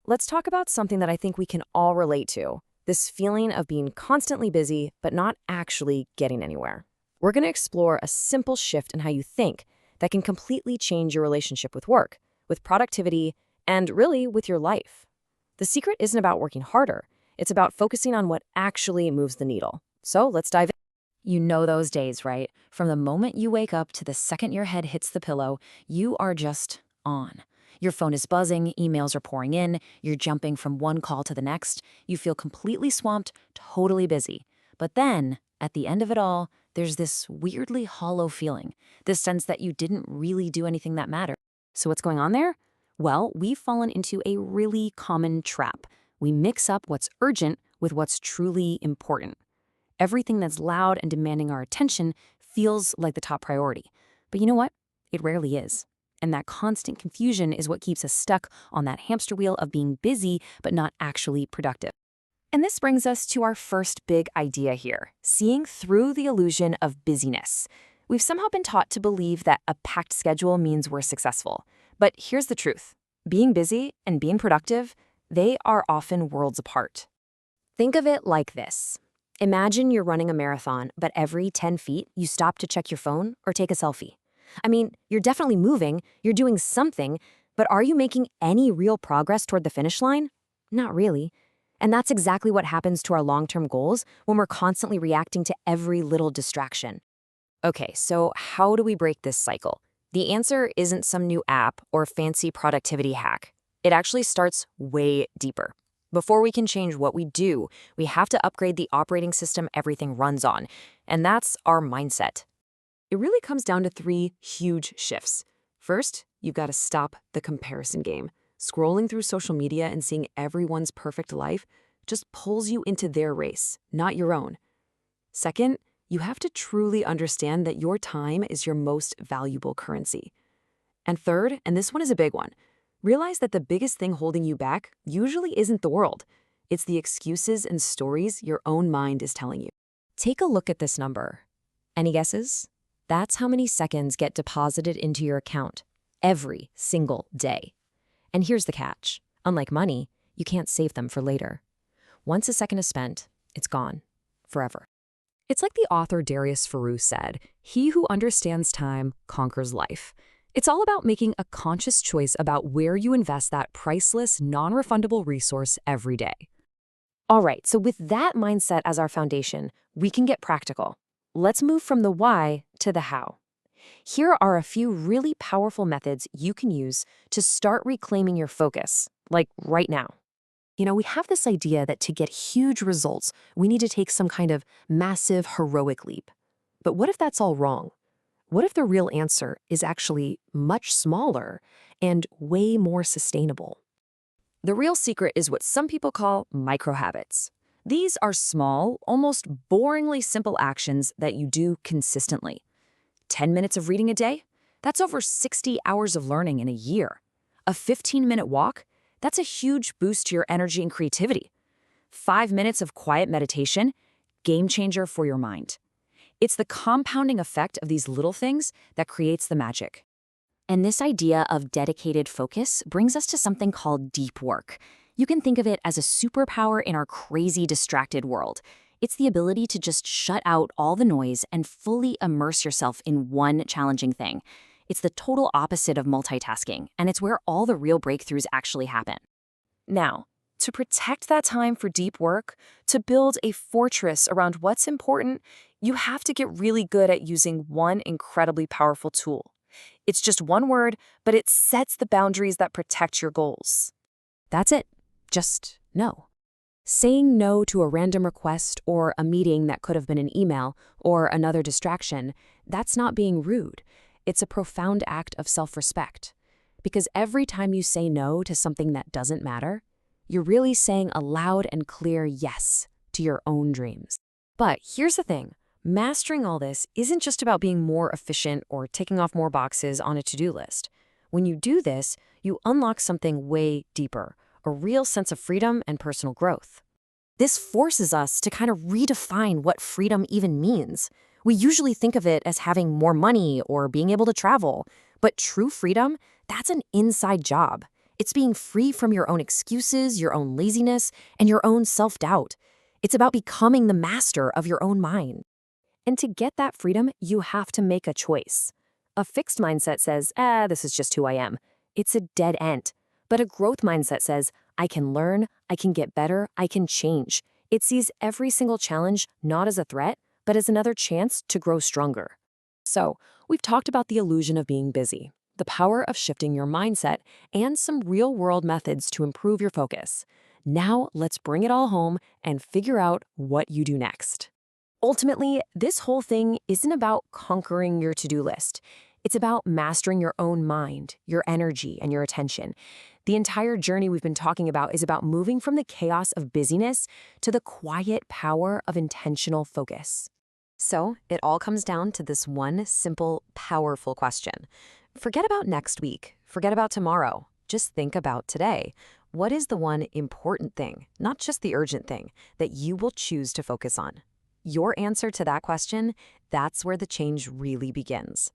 let's talk about something that I think we can all relate to, this feeling of being constantly busy but not actually getting anywhere. We're going to explore a simple shift in how you think that can completely change your relationship with work, with productivity, and really with your life. The secret isn't about working harder. It's about focusing on what actually moves the needle. So let's dive in. You know those days, right? From the moment you wake up to the second your head hits the pillow, you are just on. Your phone is buzzing, emails are pouring in, you're jumping from one call to the next, you feel completely swamped, totally busy. But then, at the end of it all, there's this weirdly hollow feeling, this sense that you didn't really do anything that mattered. So what's going on there? Well, we've fallen into a really common trap. We mix up what's urgent with what's truly important. Everything that's loud and demanding our attention feels like the top priority. But you know what? It rarely is. And that constant confusion is what keeps us stuck on that hamster wheel of being busy but not actually productive. And this brings us to our first big idea here, seeing through the illusion of busyness. We've somehow been taught to believe that a packed schedule means we're successful. But here's the truth. Being busy and being productive, they are often worlds apart. Think of it like this. Imagine you're running a marathon, but every 10 feet, you stop to check your phone or take a selfie. I mean, you're definitely moving, you're doing something, but are you making any real progress toward the finish line? Not really. And that's exactly what happens to our long-term goals when we're constantly reacting to every little distraction. Okay, so how do we break this cycle? The answer isn't some new app or fancy productivity hack. It actually starts way deeper. Before we can change what we do, we have to upgrade the operating system everything runs on, and that's our mindset. It really comes down to 3 huge shifts. First, you've got to stop the comparison game. Scrolling through social media and seeing everyone's perfect life just pulls you into their race, not your own. Second, you have to truly understand that your time is your most valuable currency. And third, and this one is a big one, realize that the biggest thing holding you back usually isn't the world. It's the excuses and stories your own mind is telling you. Take a look at this number. Any guesses? That's how many seconds get deposited into your account every single day. And here's the catch. Unlike money, you can't save them for later. Once a second is spent, it's gone. Forever. It's like the author Darius Faroo said, "He who understands time conquers life." It's all about making a conscious choice about where you invest that priceless, non-refundable resource every day. All right, so with that mindset as our foundation, we can get practical. Let's move from the why to the how. Here are a few really powerful methods you can use to start reclaiming your focus, like right now. We have this idea that to get huge results, we need to take some kind of massive, heroic leap. But what if that's all wrong? What if the real answer is actually much smaller and way more sustainable? The real secret is what some people call microhabits. These are small, almost boringly simple actions that you do consistently. 10 minutes of reading a day? That's over 60 hours of learning in a year. A 15-minute walk? That's a huge boost to your energy and creativity. 5 minutes of quiet meditation? Game changer for your mind. It's the compounding effect of these little things that creates the magic. And this idea of dedicated focus brings us to something called deep work. You can think of it as a superpower in our crazy, distracted world. It's the ability to just shut out all the noise and fully immerse yourself in one challenging thing. It's the total opposite of multitasking, and it's where all the real breakthroughs actually happen. Now, to protect that time for deep work, to build a fortress around what's important, you have to get really good at using one incredibly powerful tool. It's just one word, but it sets the boundaries that protect your goals. That's it. Just no. Saying no to a random request or a meeting that could have been an email or another distraction, that's not being rude. It's a profound act of self-respect. Because every time you say no to something that doesn't matter, you're really saying a loud and clear yes to your own dreams. But here's the thing. Mastering all this isn't just about being more efficient or ticking off more boxes on a to-do list. When you do this, you unlock something way deeper, a real sense of freedom and personal growth. This forces us to kind of redefine what freedom even means. We usually think of it as having more money or being able to travel, but true freedom, that's an inside job. It's being free from your own excuses, your own laziness, and your own self-doubt. It's about becoming the master of your own mind. And to get that freedom, you have to make a choice. A fixed mindset says, this is just who I am. It's a dead end. But a growth mindset says, I can learn, I can get better, I can change. It sees every single challenge not as a threat, but as another chance to grow stronger. So, we've talked about the illusion of being busy, the power of shifting your mindset, and some real-world methods to improve your focus. Now, let's bring it all home and figure out what you do next. Ultimately, this whole thing isn't about conquering your to-do list. It's about mastering your own mind, your energy, and your attention. The entire journey we've been talking about is about moving from the chaos of busyness to the quiet power of intentional focus. So, it all comes down to this one simple, powerful question. Forget about next week. Forget about tomorrow. Just think about today. What is the one important thing, not just the urgent thing, that you will choose to focus on? Your answer to that question, that's where the change really begins.